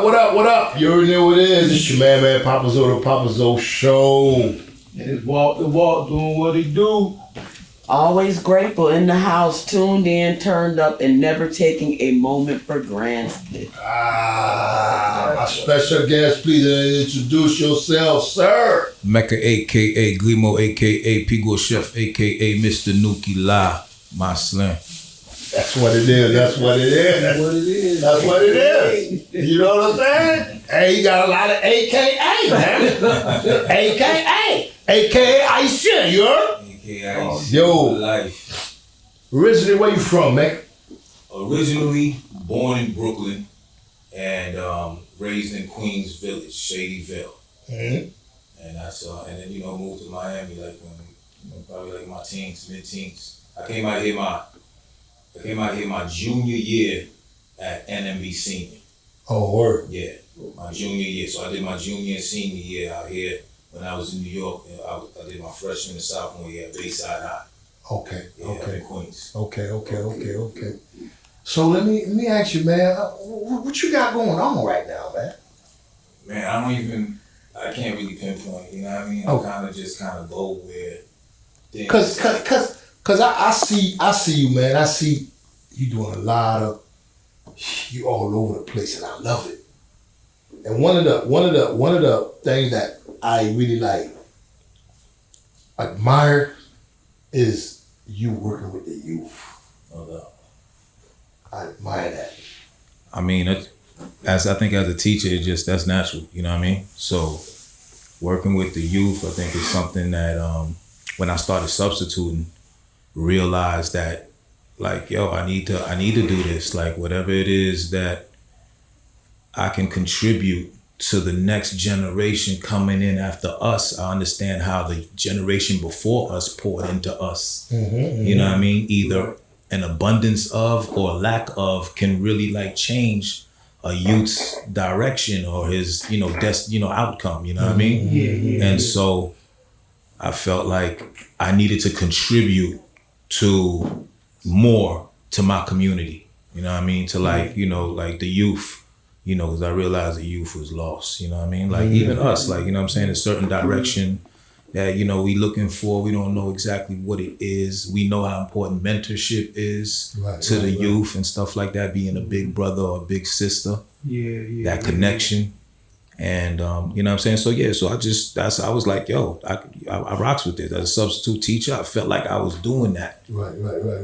What up? You already know what it is. It's your man, PapaZoe, the PapaZoe Show. And it's Walk the Walk doing what he do. Always grateful in the house, tuned in, turned up, and never taking a moment for granted. My special guest, please introduce yourself, sir. Mecca, a.k.a. Grimo, a.k.a. Pigo Chef, a.k.a. Mr. Nuki La, Marcelin. That's what it is. That's what it is. That's what it is. That's what it is. You know what I'm saying? Hey, you got a lot of AKA, man. AKA. AKA Aisha, you heard? AKA Aisha. Yo. Life. Originally, where you from, man? Originally born in Brooklyn and raised in Queens Village, Shadyville. Mm-hmm. And that's and then moved to Miami like when probably like my teens, mid-teens. I came out here my junior year at NMB Senior. Oh, word. Yeah, my junior year. So I did my junior and senior year out here when I was in New York. I did my freshman and sophomore year at Bayside High. Okay. Yeah, Okay. in Queens. Okay. So let me ask you, man, what you got going on right now, man? Man, I can't really pinpoint, you know what I mean? Okay. I kind of go where things. Cause I see you, man. I see you doing a lot of, you all over the place, and I love it. And one of the things that I really admire is you working with the youth. No doubt. I admire that. I mean, as a teacher, that's natural, you know what I mean? So working with the youth, I think is something that when I started substituting, realized that I need to do this, like whatever it is that I can contribute to the next generation coming in after us. I understand how the generation before us poured into us. Mm-hmm. You know what I mean? Either an abundance of or lack of can really change a youth's direction or his outcome, you know what I mean? Yeah. And so I felt like I needed to contribute to more to my community, you know what I mean? To the youth, because I realized the youth was lost, you know what I mean? Even us, you know what I'm saying, a certain direction that, we looking for, we don't know exactly what it is. We know how important mentorship is to the youth and stuff like that, being a big brother or a big sister, that connection. And, you know what I'm saying? So I was like, yo, I rocks with this. As a substitute teacher, I felt like I was doing that. Right.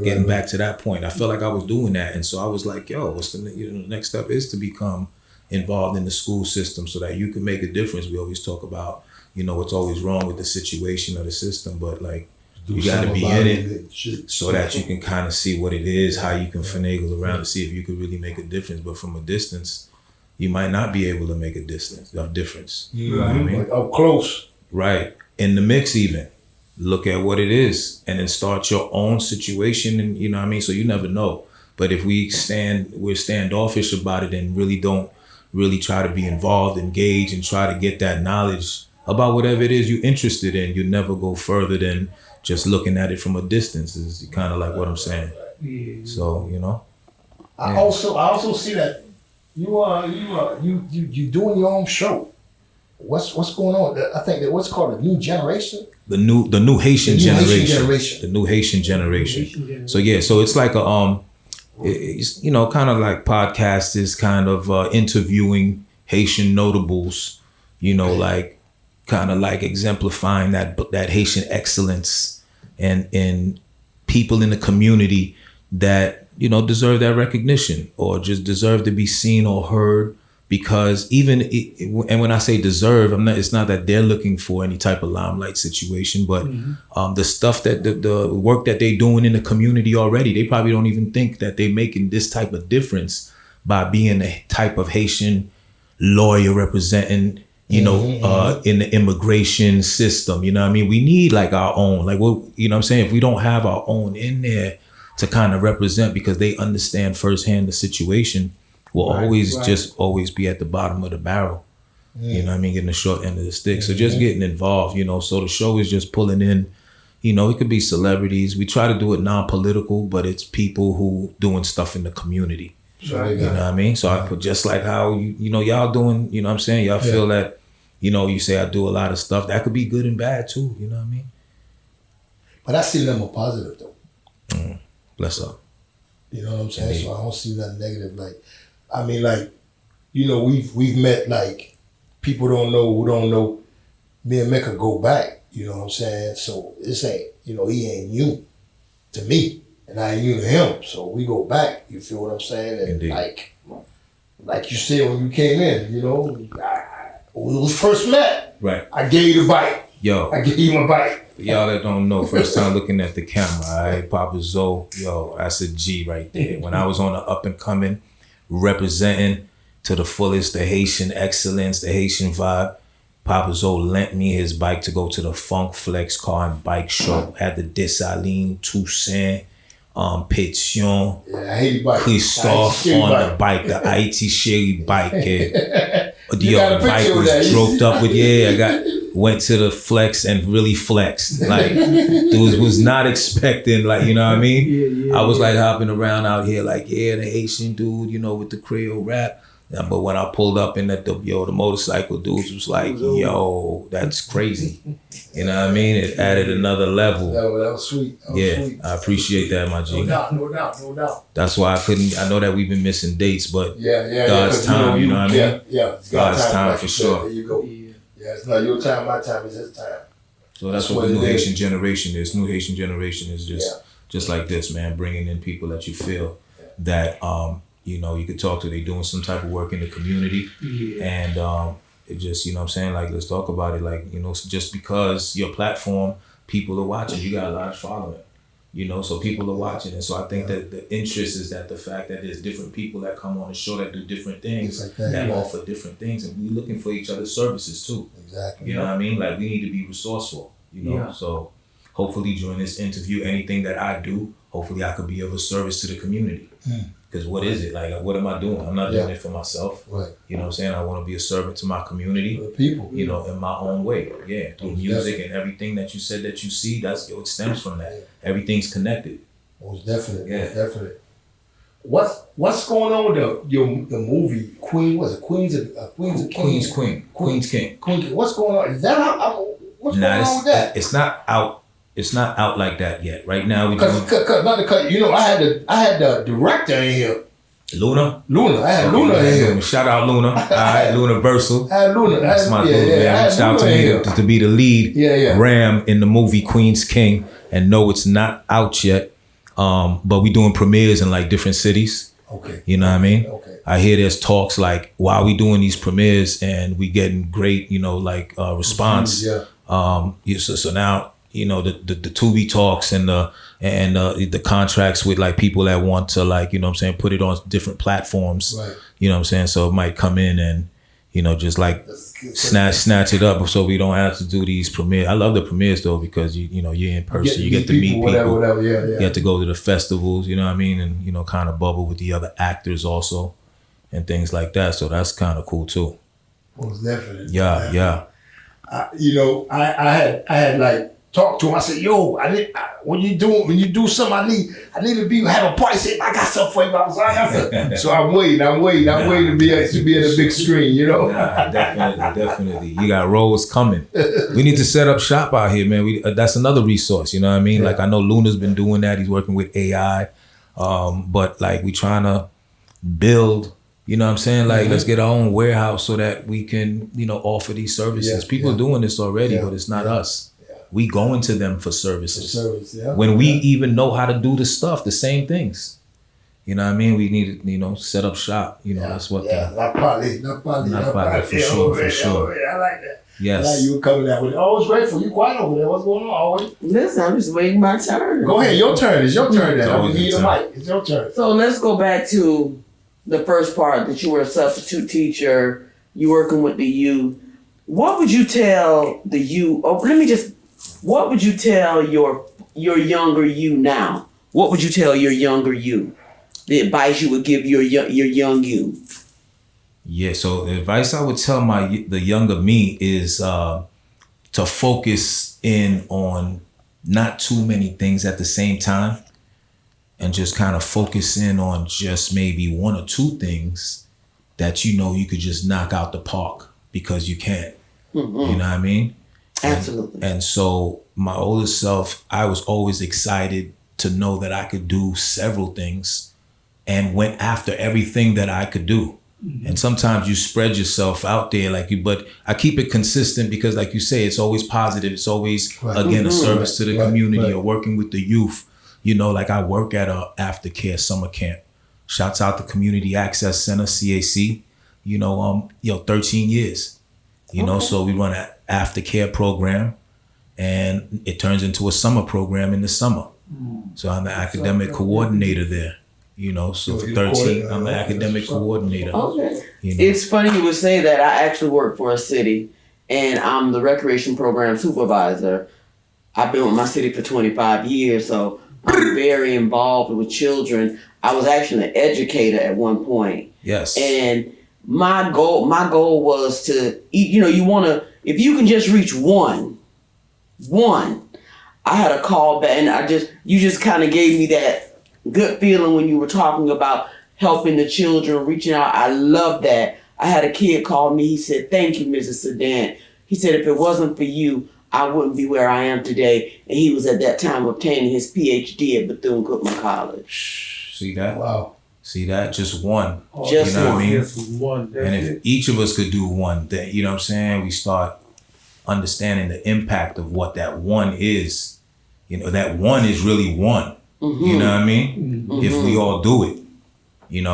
Getting back to that point, I felt like I was doing that. And so I was like, yo, what's the next step is to become involved in the school system so that you can make a difference. We always talk about, what's always wrong with the situation or the system, but you got to be in it so that you can kind of see what it is, how you can finagle around to see if you could really make a difference. But from a distance, you might not be able to make a difference. You know what I mean? Up close. Right. In the mix even. Look at what it is and then start your own situation, and you know what I mean? So you never know. But if we're standoffish about it and really don't really try to be involved, engage, and try to get that knowledge about whatever it is you're interested in, you never go further than just looking at it from a distance is kind of like what I'm saying. Yeah. So, I also see that you doing your own show. What's going on? I think that what's called the new generation. The new Haitian generation. The new Haitian generation. So yeah, so it's like it's kind of like podcast is kind of interviewing Haitian notables, kind of like exemplifying that Haitian excellence and people in the community that deserve that recognition or just deserve to be seen or heard. Because and when I say deserve, it's not that they're looking for any type of limelight situation, but the stuff that the work that they're doing in the community already, they probably don't even think that they're making this type of difference by being a type of Haitian lawyer representing, in the immigration system. You know what I mean? We need our own, what I'm saying? If we don't have our own in there to kind of represent because they understand firsthand the situation, will always be at the bottom of the barrel. You know what I mean? Getting the short end of the stick. So just getting involved, so the show is just pulling in, it could be celebrities. We try to do it non-political, but it's people who doing stuff in the community. So you know what I mean? So I put just like how you know y'all doing, you know what I'm saying? Y'all feel that, you know, you say I do a lot of stuff. That could be good and bad too, you know what I mean? But I see them more positive though. Bless up. You know what I'm saying? Indeed. So I don't see nothing negative. Like, I mean, like, you know, we've met like people who don't know. Me and Mecca go back. You know what I'm saying? So this ain't, you know, he ain't new to me, and I ain't new to him. So we go back. You feel what I'm saying? And Indeed. like you said when you came in, you know, we was first met. Right. I gave you the bite. Yo. I gave you my bite. Y'all that don't know, first time looking at the camera, all right? PapaZoe, yo, that's a G right there. When I was on the up and coming, representing to the fullest the Haitian excellence, the Haitian vibe, PapaZoe lent me his bike to go to the Funk Flex car and bike show. Had the Dessalines, Toussaint, Pétion, Christophe on the bike, the Haiti Sherry bike. The bike was stroked up with, went to the flex and really flexed. Like, was not expecting, like, you know what I mean? I was like hopping around out here like, the Haitian dude, you know, with the Creole rap. But when I pulled up in the motorcycle dudes was like, yo, that's crazy. You know what I mean? It added another level. That was sweet. That was sweet. I appreciate that, my G. No doubt. That's why I know that we've been missing dates, but God's time, you know what I mean? Yeah. God's time for sure. There you go. Yeah, it's not your time, my time is his time. So that's what the new Haitian generation is. New Haitian generation is just like this, man, bringing in people that you feel that, you know, you could talk to. They doing some type of work in the community. And it just, you know what I'm saying? Like, let's talk about it. Like, you know, just because your platform, people are watching, you got a large following, you know, so people are watching. And so I think that the interest is that the fact that there's different people that come on the show that do different things, that offer different things. And we're looking for each other's services too. Exactly. You know what I mean? Like, we need to be resourceful, you know? So hopefully during this interview, anything that I do, hopefully I could be of a service to the community. Because what is it? Like, what am I doing? I'm not doing it for myself. Right. You know what I'm saying? I want to be a servant to my community. For the people. You know, in my own way. Yeah. Through music and everything that you said that you see, it stems from that. Everything's connected. Most definitely. Most definitely. What's going on with the movie Queen? Was it Queen's King? Queen's King. What's going on? Is that what's going on with that? It's not out. It's not out like that yet. Right now, not to cut. You know, I had the director in here. Luna. I had Luna in here. Shout out Luna. All right, Luna Versal. I had Luna. That's my dude, man. Shout out to me to be the lead Ram in the movie Queen's King. And no, it's not out yet. But we doing premieres in like different cities. Okay. You know what I mean? Okay. I hear there's talks like while we doing these premieres and we getting great, you know, like response. So now, you know, the Tubi talks and the contracts with like people that want to, like, you know what I'm saying, put it on different platforms. Right. You know what I'm saying? So it might come in and, you know, just like snatch it up so we don't have to do these premieres. I love the premieres though, because you know, you're in person, you get to meet people. Whatever. You get to go to the festivals, you know what I mean? And, you know, kind of bubble with the other actors also and things like that. So that's kind of cool too. Most definitely. Yeah. You know, I had like, talk to him. I said, "Yo, when you do something, I need to have a party. Say, I got something for you." So I'm waiting to be in the big screen. You know. Definitely. You got roles coming. We need to set up shop out here, man. That's another resource. You know what I mean? Like, I know Luna's been doing that. He's working with AI, but like we trying to build. You know what I'm saying? Like, let's get our own warehouse so that we can, you know, offer these services. People are doing this already, but it's not us. We going to them for services. When we even know how to do the stuff, the same things. You know what I mean? We need to, you know, set up shop. You know, that's what. Not probably. For sure. I like that. Yes. I like you coming out with it. Always grateful. You quiet over there. What's going on? Always. Listen, I'm just waiting my turn. Go ahead. Your turn. It's your turn. Then I'm gonna give you the mic. It's your turn. So let's go back to the first part that you were a substitute teacher. You working with the youth. What would you tell the youth? What would you tell your younger you now? What would you tell your younger you? The advice you would give your young you? Yeah, so the advice I would tell the younger me is to focus in on not too many things at the same time. and just kind of focus in on just maybe one or two things that you know you could just knock out the park because you can. Mm-hmm. You know what I mean? Absolutely. And so my older self, I was always excited to know that I could do several things and went after everything that I could do. Mm-hmm. And sometimes you spread yourself out there but I keep it consistent because like you say, it's always positive. It's always, again, a service to the community or working with the youth. You know, like I work at a aftercare summer camp. Shouts out to Community Access Center, CAC, 13 years. You know, so we run an aftercare program and it turns into a summer program in the summer. So I'm the academic coordinator there. So for 13, I'm the academic coordinator. Okay. It's funny you would say that. I actually work for a city and I'm the recreation program supervisor. I've been with my city for 25 years, so I'm very involved with children. I was actually an educator at one point. Yes. And my goal was to, if you can just reach one, I had a call back and you just kind of gave me that good feeling when you were talking about helping the children, reaching out. I love that. I had a kid call me. He said, "Thank you, Mrs. Sedan." He said, "If it wasn't for you, I wouldn't be where I am today." And he was at that time obtaining his PhD at Bethune-Cookman College. See that? Wow. See that? Just one. Just you know one. What I mean? Just one. And if each of us could do one, then, you know what I'm saying? We start understanding the impact of what that one is. That one is really one. Mm-hmm. You know what I mean? Mm-hmm. If we all do it,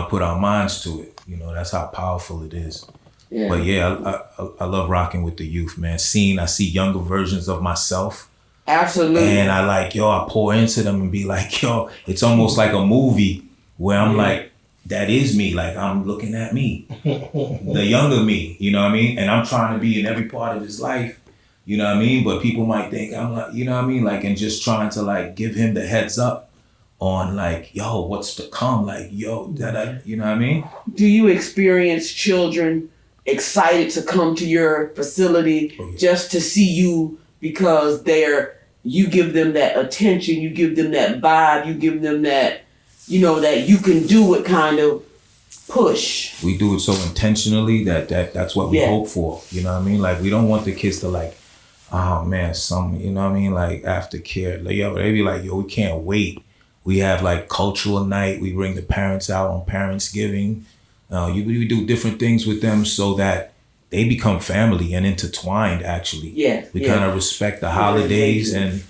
put our minds to it, that's how powerful it is. Yeah. But yeah, I love rocking with the youth, man. I see younger versions of myself. Absolutely. And I pour into them and be like, it's almost like a movie where I'm like, that is me. Like I'm looking at me, the younger me, you know what I mean? And I'm trying to be in every part of his life, you know what I mean? But people might think I'm like, you know what I mean? Like, and just trying to give him the heads up on what's to come? You know what I mean? Do you experience children excited to come to your facility just to see you because you give them that attention, you give them that vibe, you give them that, that you can do it kind of push. We do it so intentionally that's what we hope for. You know what I mean? Like we don't want the kids to oh man, you know what I mean? Like aftercare. They be like, we can't wait. We have cultural night. We bring the parents out on Parentsgiving. We do different things with them so that they become family and intertwined, actually. Yeah. We kind of respect the holidays and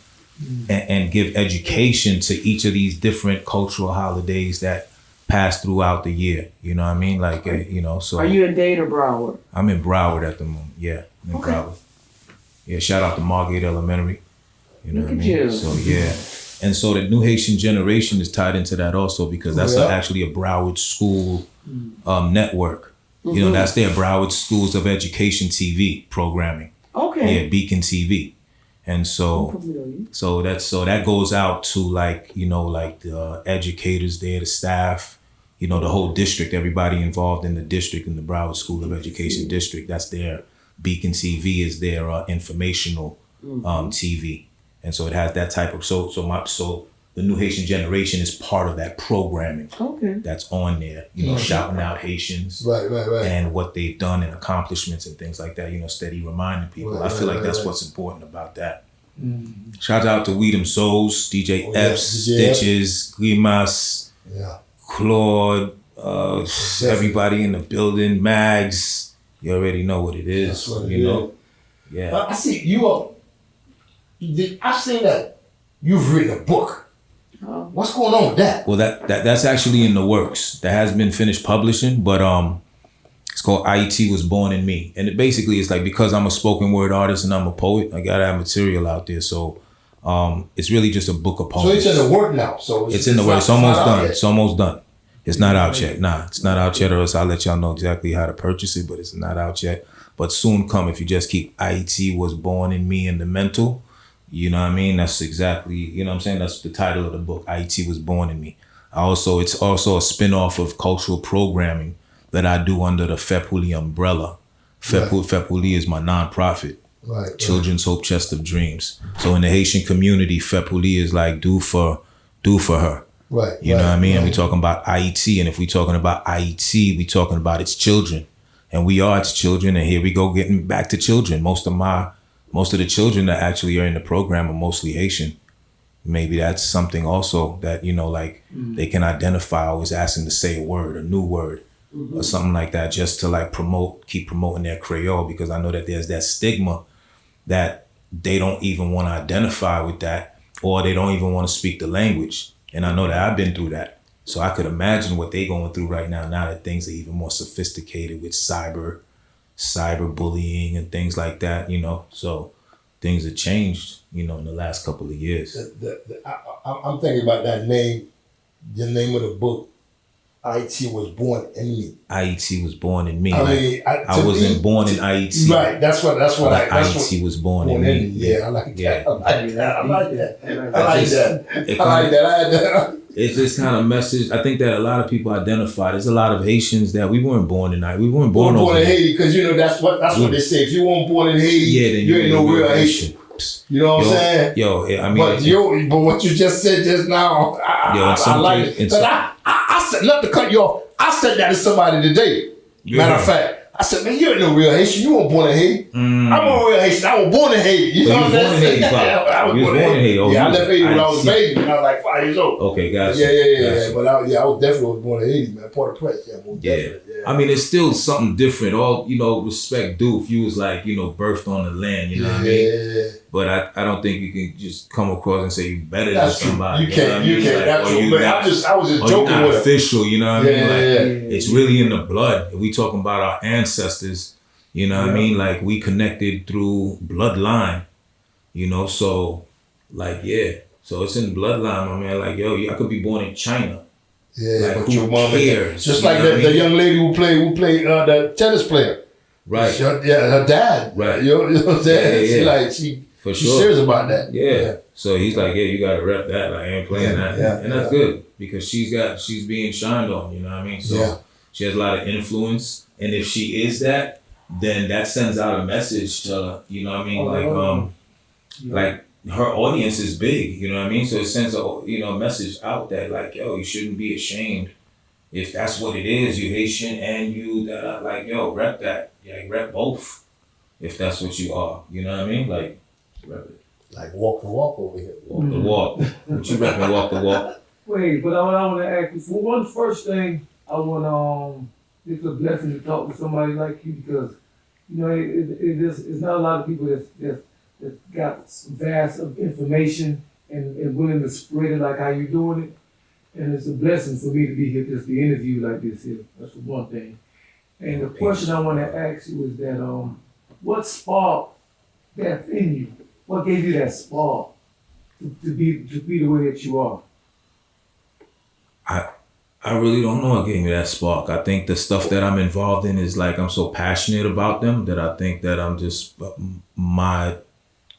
give education to each of these different cultural holidays that pass throughout the year. You know what I mean? So. Are you in Dade or Broward? I'm in Broward at the moment. Yeah, I'm in Broward. Yeah, shout out to Margate Elementary. You know what I mean? You. So yeah. And so the New Haitian Generation is tied into that also because that's actually a Broward school network. Mm-hmm. That's their Broward Schools of Education TV programming. Okay. Yeah, Beacon TV. And so that goes out to the educators there, the staff, the whole district, everybody involved in the district, in the Broward School of Education district. That's their Beacon TV is their informational TV. And so it has that type of so the New Haitian Generation is part of that programming. Okay. That's on there, shouting out Haitians, right, and what they've done and accomplishments and things like that. Steady reminding people. I feel like that's what's important about that. Mm-hmm. Shout out to Weedham Souls, DJ Epps, Stitches, Grimas, Claude, everybody in the building, Mags. You already know what it is. Yeah. I see you. I've seen that you've written a book. What's going on with that? Well, that's actually in the works. That has been finished publishing, but it's called IET Was Born in Me, and basically it's because I'm a spoken word artist and I'm a poet. I gotta have material out there, so it's really just a book of poems. So it's in the work now. So it's in the work. It's almost done. It's almost done. It's not out yet. Nah, it's not out yet, or else I'll let y'all know exactly how to purchase it. But it's not out yet. But soon come if you just keep IET Was Born in Me in the mental. You know what I mean? That's exactly, you know what I'm saying? That's the title of the book, IET Was Born in Me. It's also a spin-off of cultural programming that I do under the FEPULI umbrella. FEPULI is my nonprofit, Children's Hope Chest of Dreams. So in the Haitian community, FEPULI is do for her. Right. You know what I mean? And we talking about IET, and if we talking about IET, we talking about its children. And we are its children, and here we go getting back to children. Most of the children that actually are in the program are mostly Haitian. Maybe that's something also that, you know, like they can identify. I always ask them to say a word, a new word, or something like that, just to like keep promoting their Creole, because I know that there's that stigma that they don't even want to identify with that, or they don't even want to speak the language. And I know that I've been through that. So I could imagine what they're going through right now that things are even more sophisticated with cyber bullying and things like that, you know. So things have changed, you know, in the last couple of years. I'm thinking about that name, the name of the book. IET was born in me. IET was born in me. I mean, I wasn't born in IET. Right. That's what IET was born in me. Yeah, I like that. Yeah. I like that. It's this kind of message. I think that a lot of people identify. There's a lot of Haitians that we weren't born in Haiti. We weren't born in Haiti, because you know that's what they say. If you weren't born in Haiti, then you ain't no real Haitian. You know what I'm saying? I mean, but what you just said just now, I like it. Because I said, not to cut you off, I said that to somebody today. Matter of fact, I said, man, you ain't no real Haitian. You weren't born in Haiti. I'm a real Haitian. I was born in Haiti. You know what I'm saying? I was born in Haiti. I left Haiti when I was a baby, when I was like 5 years old. Okay, gotcha. Yeah. But I was definitely born in Haiti, man. Port-au-Prince. Yeah. I mean, it's still something different. All, you know, respect due if you was like, you know, birthed on the land, you know what I mean? But I don't think you can just come across and say you better than somebody. You can't. That's true. But I was just joking with it. Official, you know what I mean? Like, it's really in the blood. If we talking about our ancestors, you know what I mean? Like, we connected through bloodline, you know? So, like, so it's in the bloodline, my man. Like, yo, I could be born in China. Yeah, like, but who your mom cares? Just like the young lady who played the tennis player. Right. Her dad. Right. You know what I'm saying? Yeah. She's sure. serious about that. Yeah. So he's like, you gotta rep that. Like, I ain't playing that. And that's good, because she's being shined on, you know what I mean? So she has a lot of influence. And if she is that, then that sends out a message to, you know what I mean? Like her audience is big, you know what I mean? So it sends a message out that like, yo, you shouldn't be ashamed if that's what it is. You Haitian and you like, yo, rep that. Yeah, rep both if that's what you are. You know what I mean? Like, rep it. Like walk the walk over here. Walk the walk. What you repping? Walk the walk. Wait, but I want to ask you for one first thing. I want it's a blessing to talk to somebody like you, because you know it's not a lot of people that got vast of information and willing to spread it like how you doing it. And it's a blessing for me to be here just to interview like this here. That's the one thing. And the question I want to ask you is that what sparked that in you? What gave you that spark to be the way that you are? I really don't know what gave me that spark. I think the stuff that I'm involved in is like I'm so passionate about them that I think that I'm just my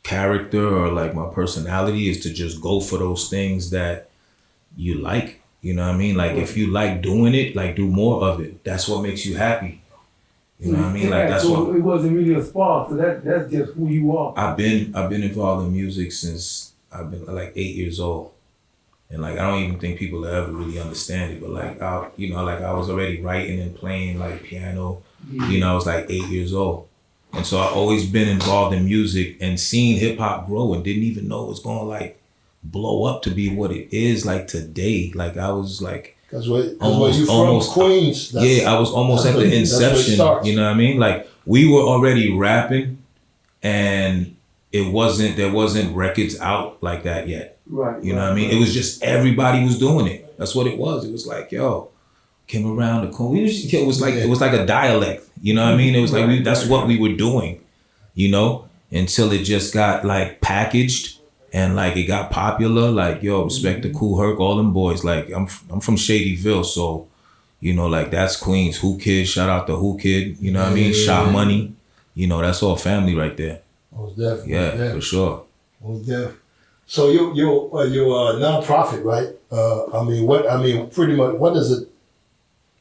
character or like my personality is to just go for those things that you like. You know what I mean? Like if you like doing it, like do more of it. That's what makes you happy. You know what I mean? Like that's what. It wasn't really a spark. So that's just who you are. I've been involved in music since I've been like 8 years old, and like I don't even think people ever really understand it. But like I was already writing and playing like piano. You know, I was like 8 years old, and so I've always been involved in music and seen hip hop grow and didn't even know it was gonna like blow up to be what it is like today. Like I was like. Because where you from, Queens. I was almost at the inception. You know what I mean? Like we were already rapping, and there wasn't records out like that yet. Right. You know what I mean? It was just everybody was doing it. That's what it was. It was like, yo, came around the corner. It was like a dialect. You know what I mean? It was like that's what we were doing. You know, until it just got like packaged. And like it got popular, like yo, respect the Cool Herc, all them boys. Like I'm from Shadyville, so you know, like that's Queens. Who Kid, shout out to Who Kid. You know what I mean? Shot Money, you know that's all family right there. Most definitely. Yeah, for sure. Most definitely. So you're a nonprofit, right? Pretty much. What is it?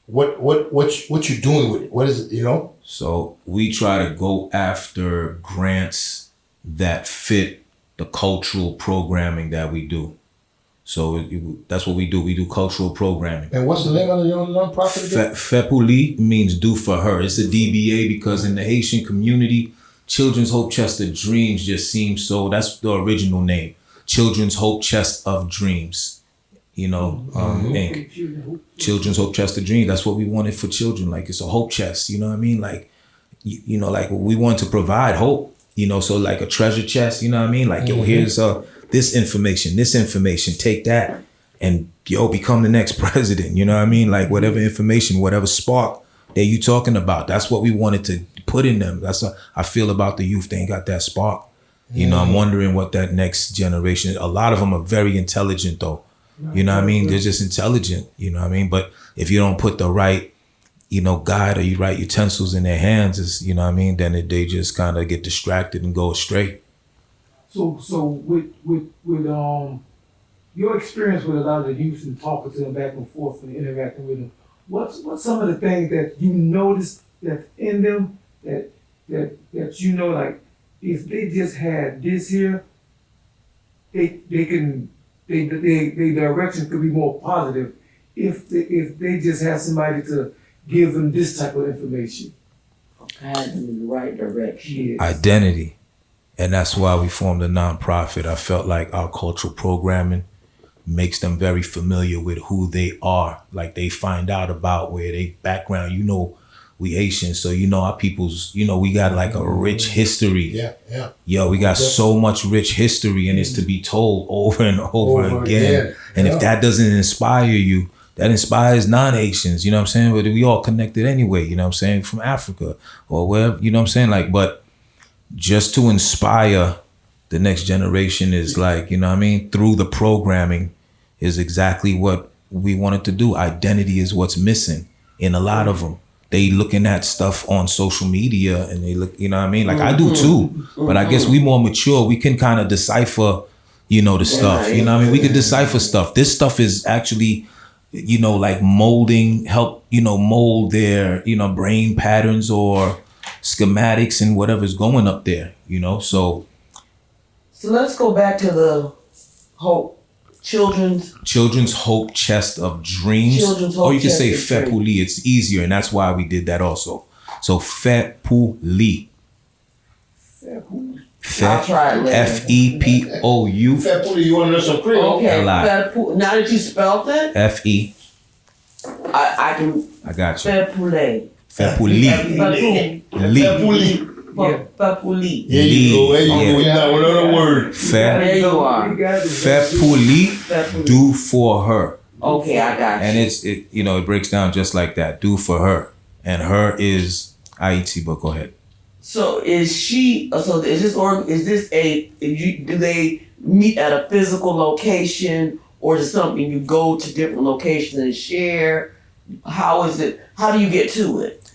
What you doing with it? What is it? You know? So we try to go after grants that fit the cultural programming that we do. So that's what we do. We do cultural programming. And what's the name of your nonprofit again? Fepuli means do for her. It's a DBA because in the Haitian community, Children's Hope Chest of Dreams just seems so, that's the original name. Children's Hope Chest of Dreams, Inc. Children's Hope Chest of Dreams. That's what we wanted for children. Like it's a hope chest, you know what I mean? Like, like we want to provide hope, so like a treasure chest, you know what I mean? Like, here's this information, take that and become the next president, you know what I mean? Like whatever information, whatever spark that you talking about, that's what we wanted to put in them. That's what I feel about the youth. They ain't got that spark. I'm wondering what that next generation, a lot of them are very intelligent though. You know what I mean? They're just intelligent, you know what I mean? But if you don't put the right, guide or you right utensils in their hands, is you know what I mean, then they just kind of get distracted and go astray. So with your experience with a lot of the youth and talking to them back and forth and interacting with them, what's some of the things that you noticed that's in them that like if they just had this here, they direction could be more positive if they just had somebody to give them this type of information. Guide them in the right direction. Yes. Identity. And that's why we formed a nonprofit. I felt like our cultural programming makes them very familiar with who they are. Like they find out about where they background, we Haitians, so our people's, we got like a rich history. Yeah. Yo, we got so much rich history and it's to be told over and over again. And if that doesn't inspire you, that inspires non-Haitians, you know what I'm saying? But we all connected anyway, you know what I'm saying? From Africa or wherever, you know what I'm saying? Like, but just to inspire the next generation is like, you know what I mean? Through the programming is exactly what we wanted to do. Identity is what's missing in a lot of them. They looking at stuff on social media and they look, you know what I mean? Like I do too, but I guess we more mature. We can kind of decipher, the stuff, you know what I mean? We can decipher stuff. This stuff is actually, like molding, help, mold their, brain patterns or schematics and whatever's going up there, So let's go back to the hope. Children's Hope Chest of Dreams. Or you can say Fepuli. It's easier, and that's why we did that also. So Fepuli. I'll try it later. Fepou. Fepuli, you want to know some Creole? Okay. Now that you spelled it, Fe. I can. I got you. Fepuli. Fepuli. Fepuli. Fepuli. There you go. You got one other word. There you are. Fepuli. Do for her. Okay, I got you. And it breaks down just like that. Do for her. And her is IET, but go ahead. So is do they meet at a physical location or is it something you go to different locations and share? How is it? How do you get to it?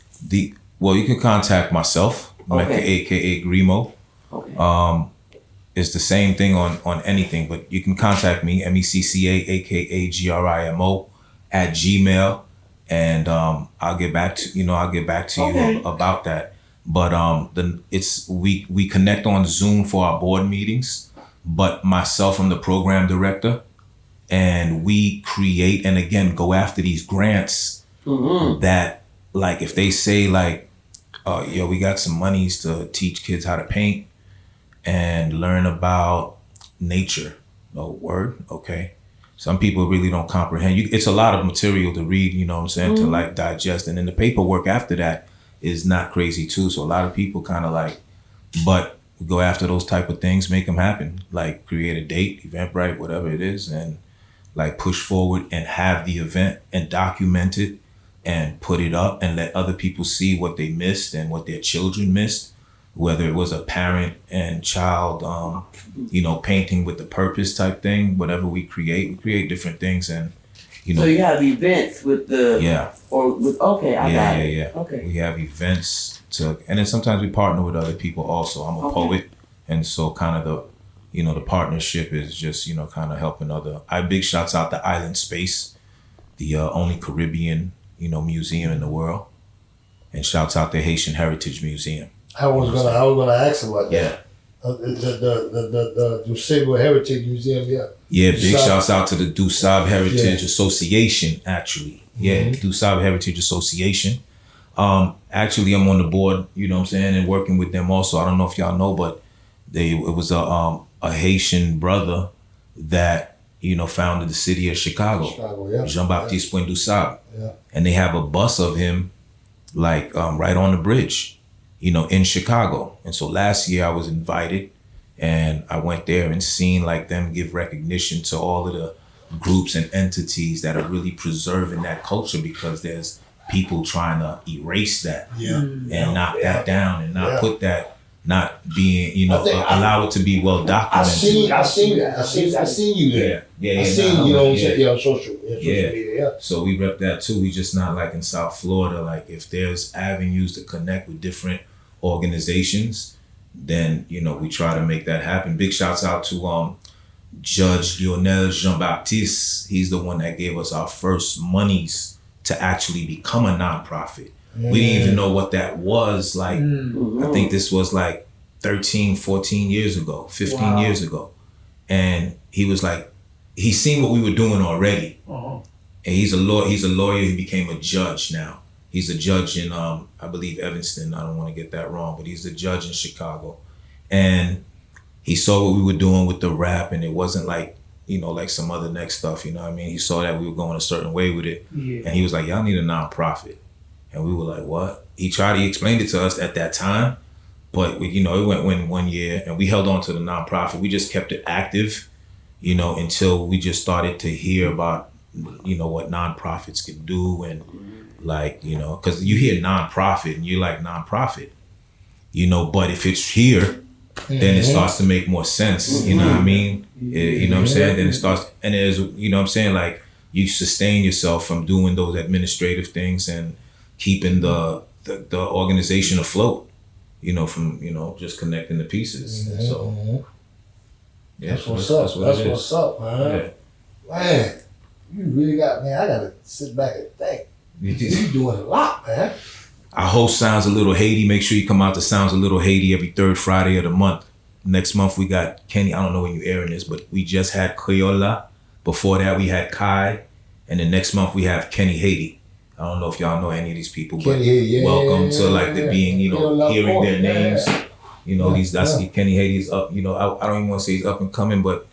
Well, you can contact myself, Mecca, aka Grimo. Okay. It's the same thing on anything, but you can contact me, Mecca, aka Grimo, at Gmail, and I'll get back to you about that. But we connect on Zoom for our board meetings. But myself, I'm the program director, and we create and again go after these grants that, like, if they say like, we got some monies to teach kids how to paint and learn about nature. Oh, word, okay. Some people really don't comprehend. It's a lot of material to read, you know what I'm saying, to like digest, and then the paperwork after that is not crazy too. So a lot of people kind of like, but we go after those type of things, make them happen, like create a date, Eventbrite, whatever it is, and like push forward and have the event and document it and put it up and let other people see what they missed and what their children missed, whether it was a parent and child, painting with the purpose type thing, whatever we create different things. And, so you have events with the, Okay. We have events and then sometimes we partner with other people also. I'm a poet. And so kind of the partnership is just, kind of helping big shouts out to Island Space, the only Caribbean, museum in the world. And shouts out to Haitian Heritage Museum. I was gonna ask about that. The Disabled Heritage Museum, yeah. Yeah, big shouts out to the Dusab Heritage Association, actually. Yeah, Dusab Heritage Association. Actually, I'm on the board, you know what I'm saying, and working with them also. I don't know if y'all know, but it was a Haitian brother that, you know, founded the city of Chicago, Jean-Baptiste Point Dusab. Yeah. And they have a bus of him, like, right on the bridge, you know, in Chicago. And so last year I was invited and I went there and seen like them give recognition to all of the groups and entities that are really preserving that culture, because there's people trying to erase that and knock that down and not put that, not being, you know, allow it to be well documented. I seen that. I seen you there. Yeah. I seen, you know what I'm saying? Yeah, on social media. Yeah. So we rep that too. We just not like in South Florida. Like if there's avenues to connect with different organizations, then, you know, we try to make that happen. Big shouts out to Judge Lionel Jean-Baptiste. He's the one that gave us our first monies to actually become a nonprofit. We didn't even know what that was. Like, I think this was like 13, 14 years ago, 15 years ago. And he was like, he seen what we were doing already. And he's a lawyer. He became a judge now. He's a judge in, I believe, Evanston. I don't want to get that wrong, but he's a judge in Chicago. And he saw what we were doing with the rap, and it wasn't like, you know, like some other next stuff, you know what I mean? He saw that we were going a certain way with it. And he was like, y'all need a nonprofit. And we were like, what? He explained it to us at that time, but we, you know, it went 1 year and we held on to the nonprofit. We just kept it active, you know, until we just started to hear about, you know, what nonprofits could do. And like, you know, cause you hear nonprofit and you're like, nonprofit, you know, but if it's here, then it starts to make more sense. You know what I mean? You know what I'm saying? Then it starts, and there's, you know what I'm saying? Like you sustain yourself from doing those administrative things and keeping the organization afloat, you know, from, you know, just connecting the pieces. And so, yeah, that's what's up. That's what's up, man. Yeah. Man, you really got, man, I gotta sit back and think. You're doing a lot, man. Our host Sounds a Little Haiti. Make sure you come out to Sounds a Little Haiti every third Friday of the month. Next month we got Kenny. I don't know when you're airing this, but we just had Creola. Before that we had Kai. And then next month we have Kenny Haiti. I don't know if y'all know any of these people, but welcome to like the being, you know, hearing their names. You know, Kenny Haiti is up, you know, I don't even want to say he's up and coming, but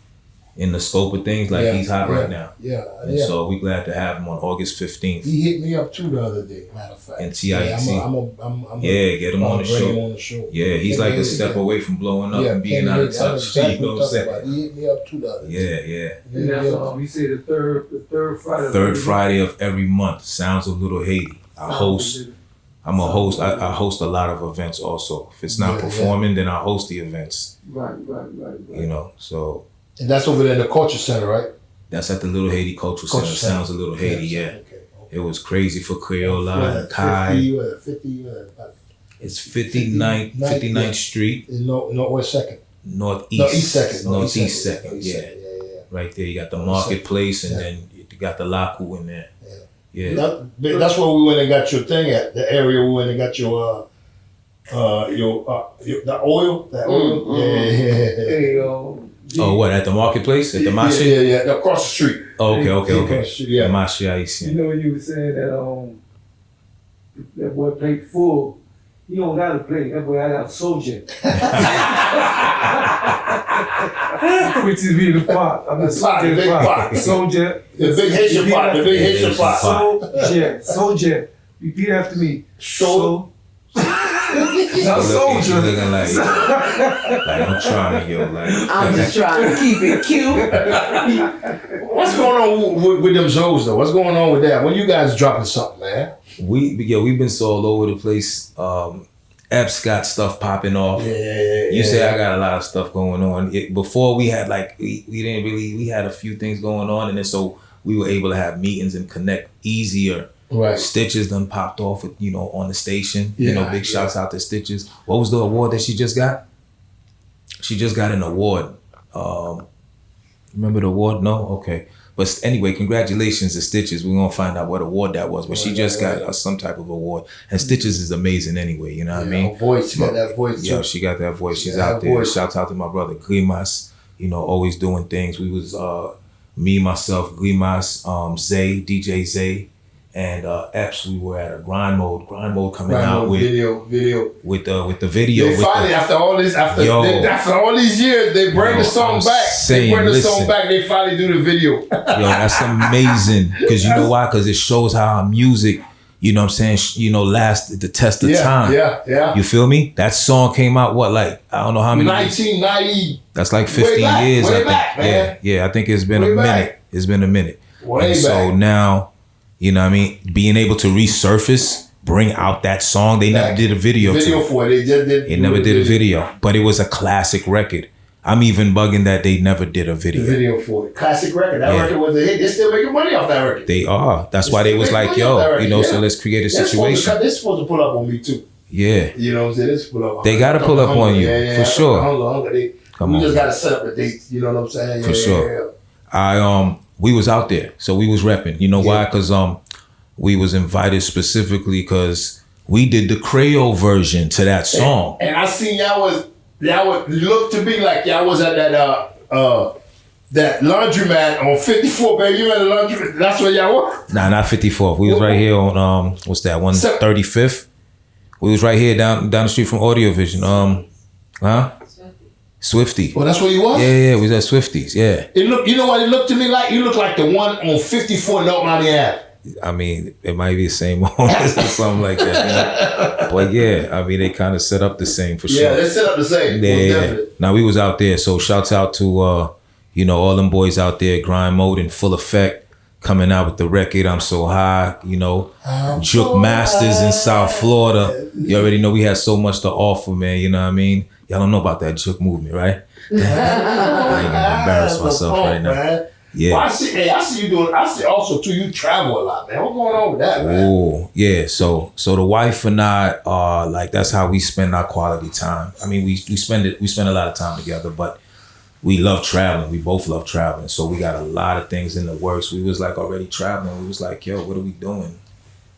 in the scope of things, like he's hot right now. And so we glad to have him on August 15th. He hit me up too the other day, matter of fact. And TIEC. Get him on the show. Yeah, he's like a step away from blowing up and being out of touch. You know what I'm saying? He hit me up too the other day. Yeah. And that's you say the third Friday. Third Friday of every month. Sounds of Little Haiti. I host I host a lot of events also. If it's not performing, then I host the events. Right. You know, so. And that's over there in the Culture Center, right? That's at the Little Haiti Cultural Center. Sounds a Little Haiti, Okay. It was crazy for Creola and Kai. 50, it's 59th Street. Northwest 2nd. Northeast 2nd. Northeast 2nd, yeah. Right there, you got the marketplace and then you got the Laku in there. Yeah. That's where we went and got your thing at. The area we went and got your the oil. That oil. Hey, Oh, what, at the marketplace? At the Mashi? Yeah, across the street. Oh, okay. Yeah. Mashi, I see. You know when you were saying that boy played full, he don't got to play. That boy, I got a soldier. Which is really the pot. I'm the soldier. The big pot. Soldier. The big Haitian pot. The big Haitian pot. Soldier. Repeat after me. Not soldier. Looking like I'm trying to I'm just trying to keep it cute. What's going on with them Zoes though? What's going on with that? When you guys dropping something, man? We've been so all over the place. Epps got stuff popping off. You say I got a lot of stuff going on. Before we had we had a few things going on, and then so we were able to have meetings and connect easier. Right. Stitches done popped off, you know, on the station. You know, big shouts out to Stitches. What was the award that she just got? She just got an award. Remember the award? No? Okay. But anyway, congratulations to Stitches. We're gonna find out what award that was, but she just got some type of award. And Stitches is amazing anyway. You know what I mean? Her voice, she got that voice. Yeah, she got that voice. She's out there. Shouts out to my brother Grimas. You know, always doing things. We was me, myself, Grimas, Zay, DJ Zay, and Epps. We were at a grind mode coming out with video with the video. They finally, after all these years, they bring the song back. They bring the song back. They finally do the video. Yo, that's amazing. Because you know why? Because it shows how our music, you know what I'm saying, you know, last the test of time. Yeah. You feel me? That song came out, what, like, I don't know how many 1990. That's like 15 years, I think. Man. Yeah, I think it's been a minute. Back. It's been a minute. Way and so back. now, you know what I mean, being able to resurface, bring out that song. They never did a video for it. They just did. They never did a video, but it was a classic record. I'm even bugging that they never did a video. The video for it. Classic record. That record was a hit. They're still making money off that record. They are. That's why they was like, yo, you know, so let's create a situation. They're supposed to pull up on me too. Yeah. You know what I'm saying? They're pull up. They got to pull up on you, for sure. We just got to set up the dates. You know what I'm saying? For sure. We was out there, so we was repping. You know why? Because we was invited specifically because we did the Creole version to that song. And I seen y'all would look to be like y'all was at that laundromat on 54, baby. You at the laundromat? That's where y'all were? Nah, not 54th. We was right here on what's that? 135th. We was right here down the street from Audio Vision. Swifty. Well, that's where you was? Yeah, we was at Swifty's. Yeah. You know what it looked to me like? You look like the one on 54 North Miami Ave. I mean, it might be the same owners or something like that. You know? But yeah, I mean, they kind of set up the same for sure. Yeah, they set up the same. Yeah. Now we was out there, so shouts out to you know, all them boys out there, grind mode in full effect, coming out with the record. I'm so high, you know, Juke Masters in South Florida. You already know we had so much to offer, man. You know what I mean? Y'all don't know about that Juke movement, right? I ain't gonna embarrass myself right now. Man. Yeah. Well, I see you doing. I see also too. You travel a lot, man. What's going on with that, man? Oh, yeah. So the wife and I are like, that's how we spend our quality time. I mean, we spend a lot of time together, but we love traveling. We both love traveling. So we got a lot of things in the works. We was like already traveling. We was like, yo, what are we doing?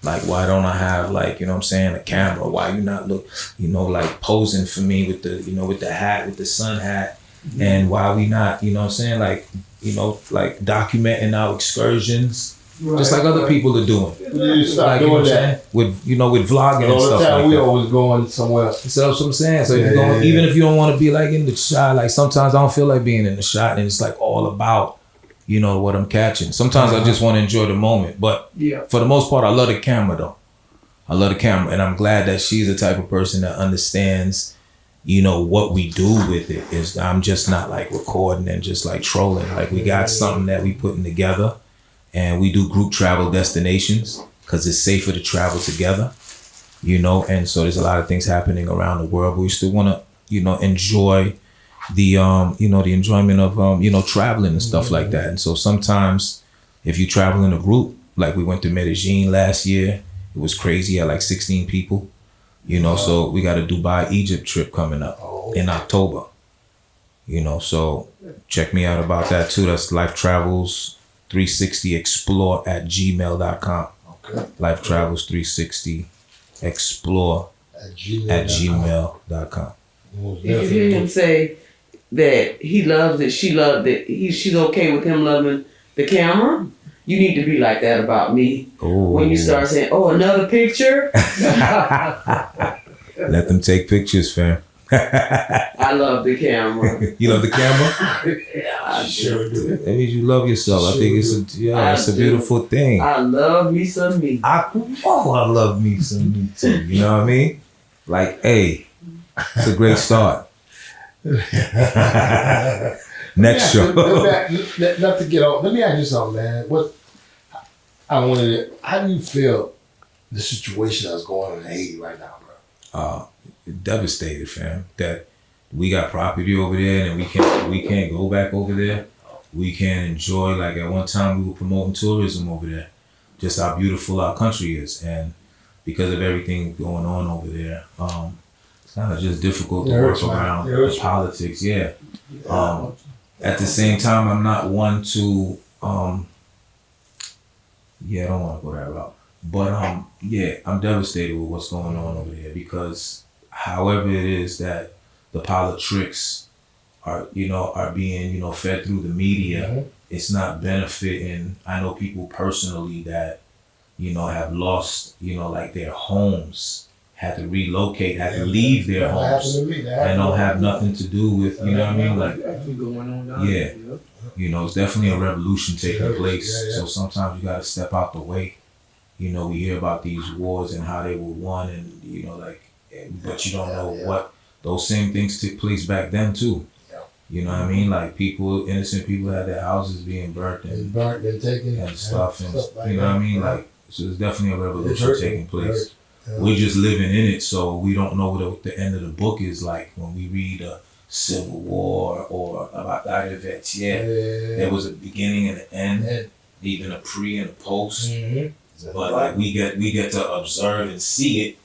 Like, why don't I have, like, you know what I'm saying, a camera? Why you not look, you know, like posing for me with the, you know, with the hat, with the sun hat? Mm-hmm. And why we not, you know what I'm saying, like, you know, like documenting our excursions, just like other people are doing. You stop like, doing you know that. With vlogging and stuff time like we that. always going somewhere. So that's what I'm saying. So if you're going, even if you don't want to be like in the shot, like sometimes I don't feel like being in the shot, and it's like all about, you know, what I'm catching. Sometimes I just want to enjoy the moment. But for the most part, I love the camera though. I love the camera, and I'm glad that she's the type of person that understands, you know, what we do with it. Is I'm just not like recording and just like trolling. Like we got something that we putting together, and we do group travel destinations because it's safer to travel together, you know. And so there's a lot of things happening around the world, but we still want to, you know, enjoy the you know, the enjoyment of you know, traveling and stuff like that. And so sometimes if you travel in a group, like we went to Medellin last year, it was crazy. I had like 16 people, you know. So we got a Dubai Egypt trip coming up in October, you know. So check me out about that too. That's Life Travels 360 Explore at gmail.com. Okay. Life Travels 360 Explore at gmail.com. If you hear him say that he loves it, she loved it, she's okay with him loving the camera, you need to be like that about me. Ooh. When you start saying, oh, another picture. Let them take pictures, fam. I love the camera. You love the camera? Yeah, I sure do. That means you love yourself. I think it's a beautiful thing. I love me some me. I love me some me too. You know what I mean? Like, hey, it's a great start. Next show. Not to get off. Let me ask you something, man. How do you feel the situation that's going on in Haiti right now, bro? Devastated, fam. That we got property over there and we can't go back over there. We can't enjoy, like at one time we were promoting tourism over there, just how beautiful our country is. And because of everything going on over there, it's kind of just difficult to work around the politics. Yeah. At the same time, I'm not one to yeah, I don't want to go that route. But yeah, I'm devastated with what's going on over there because however it is that the politics are being, fed through the media, it's not benefiting. I know people personally that, have lost, like their homes, had to relocate, had to leave their homes, and don't have nothing to do with, you know what I mean? Like, actually going on down yeah, there. it's definitely a revolution taking place. So sometimes you got to step out the way. We hear about these wars and how they were won, and but you don't know what those same things took place back then too. You know what I mean? Like innocent people had their houses being burnt and taken and stuff, and like you know what I mean? Like, so there's definitely a revolution taking place. We're just living in it, so we don't know what the end of the book is like when we read a Civil War or about that event. There was a beginning and an end, even a pre and a post. But like we get to observe and see it,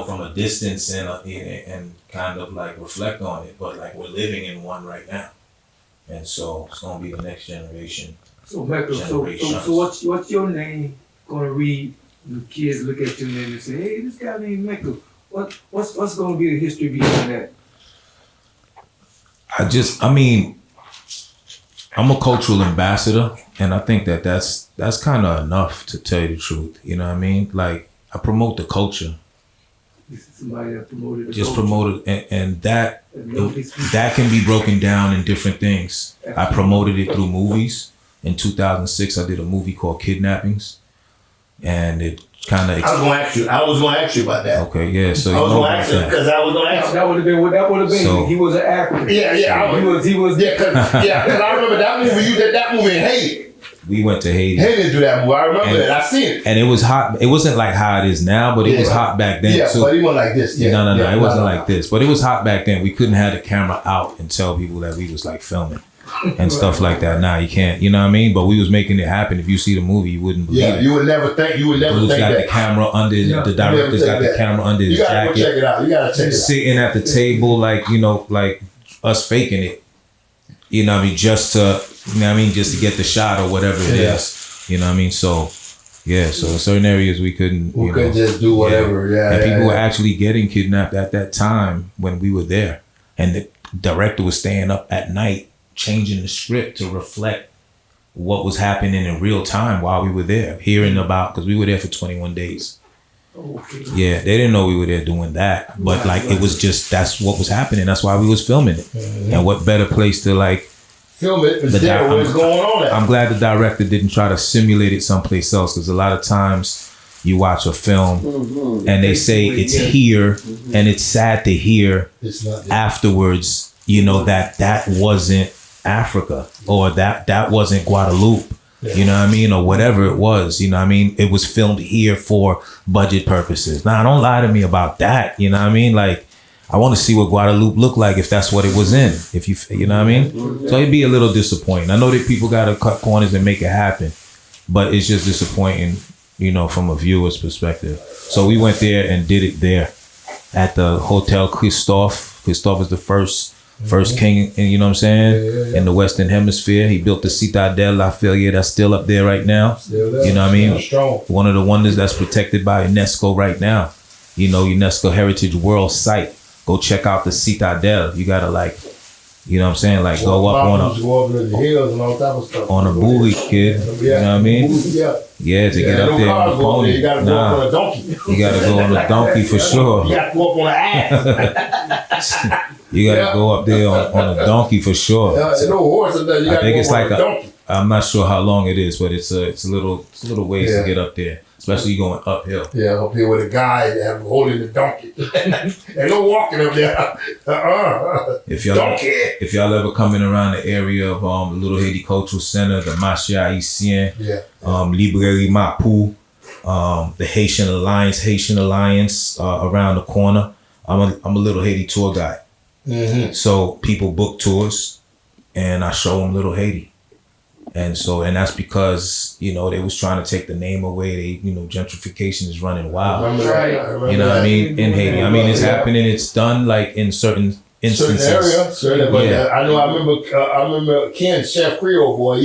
from a distance and kind of like reflect on it. But like we're living in one right now, and so it's gonna be the next generation. So Mecca, so what's your name gonna read? The kids look at your name and say, "Hey, this guy named Mecca. What's gonna be the history behind that?" I'm a cultural ambassador, and I think that's kind of enough to tell you the truth. You know what I mean? Like I promote the culture. This is somebody that promoted the just culture. Promoted, and that can be broken down in different things. I promoted it through movies. In 2006, I did a movie called Kidnappings, and it kind of. I was going to ask you about that. Okay, yeah. So I was going to ask you because I was going to ask you. That would have been. So, he was an actor. Yeah. He was. Yeah, because I remember that movie. You did that movie in Haiti. We went to Haiti. Haiti to do that movie. I remember that. I seen it. And it was hot. It wasn't like how it is now, but it was hot back then too. But it wasn't like this. No. It wasn't like this. But it was hot back then. We couldn't have the camera out and tell people that we was like filming and stuff like that. Now you can't. You know what I mean? But we was making it happen. If you see the movie, you wouldn't believe it. You would never think. Dude's got the camera under. The director's got the camera under his jacket. You gotta go check it out. You gotta check it out. Sitting at the table, like like us faking it. You know what I mean? Just to get the shot or whatever it is. You know what I mean? So, yeah. So in certain areas we couldn't. We couldn't just do whatever. Yeah. And people were actually getting kidnapped at that time when we were there, and the director was staying up at night changing the script to reflect what was happening in real time while we were there, hearing about because we were there for 21 days. Okay. Yeah, they didn't know we were there doing that, but like it was just that's what was happening. That's why we was filming it, and what better place to like. Film it, what's going on there. I'm glad the director didn't try to simulate it someplace else because a lot of times you watch a film and they say it's here and it's sad to hear afterwards, that wasn't Africa or that wasn't Guadeloupe, you know what I mean? Or whatever it was, you know what I mean? It was filmed here for budget purposes. Now, don't lie to me about that, you know what I mean? Like, I want to see what Guadeloupe looked like if that's what it was in. If you know what I mean? So it'd be a little disappointing. I know that people got to cut corners and make it happen, but it's just disappointing, from a viewer's perspective. So we went there and did it there at the Hotel Christophe. Christophe is the first king, you know what I'm saying, in the Western Hemisphere. He built the Citadelle La Ferrière that's still up there right now. You know what I mean? One of the wonders that's protected by UNESCO right now. UNESCO Heritage World Site. Go check out the Citadel. You gotta you know what I'm saying? Like go up on the hills and all type of stuff. On a bully, kid. You know what I mean? Yeah, to get up there on a pony. You gotta go up on a donkey. You gotta go on a donkey for sure. You gotta go up on an ass. You gotta go up there on a donkey for sure. There's no horse up there. You gotta go on a donkey. I'm not sure how long it is, but it's a little ways to get up there. Especially going uphill. Yeah, uphill with a guy holding the donkey. Ain't no walking up there. If y'all ever coming around the area of the Little Haiti Cultural Center, the Marché Haïtien, Librairie Mapou, the Haitian Alliance around the corner. I'm a Little Haiti tour guide. So people book tours, and I show them Little Haiti. And that's because, they was trying to take the name away. Gentrification is running wild. You know what I mean? In Haiti. I mean, it's happening. It's done like in certain instances. Certain area. But I remember Ken, Chef Creole boy,